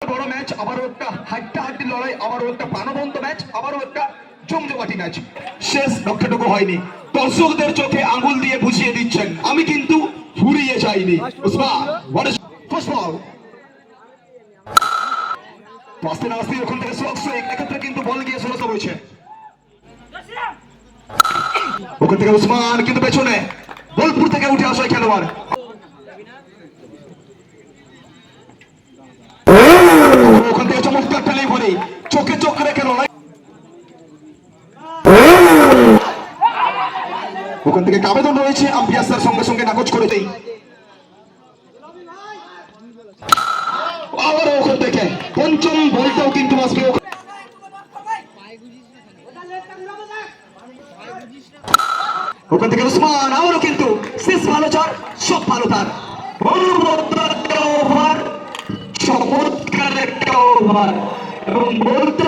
বড় ম্যাচ, আবারও একটা হাড্ডাহাড্ডি লড়াই, আবারও একটা প্রাণবন্ত ম্যাচ, আবারও একটা জমজমাটি ম্যাচ। শেষ লক্ষ্যটুকু হয়নি, দর্শকদের চোখে আঙুল দিয়ে বুঝিয়ে দিচ্ছেন আমি কিন্তু ফুরিয়ে যাইনি। আস্তে না আস্তে ওখান থেকে এক্ষেত্রে কিন্তু বল গিয়ে ষোলশো হয়েছে। ওখান থেকে উসমান কিন্তু পেছনে, বোলপুর থেকে উঠে আসা খেলোয়াড়। ওখান থেকে চমৎকার ডেলিভারি, চোখে চোখ রেখে লড়াই। ওখান থেকে আবেদন রয়েছে, আম্পিয়ার স্যার সঙ্গে সঙ্গে নাকচ করেছেই। আবার ওখান থেকে পঞ্চম বলটাও কিন্তু আজকে ওখান থেকে উসমান, আবারও কিন্তু শেষ ভালো চার, সব ভালো তার। চমৎকার একটা ওভার এবং বলতে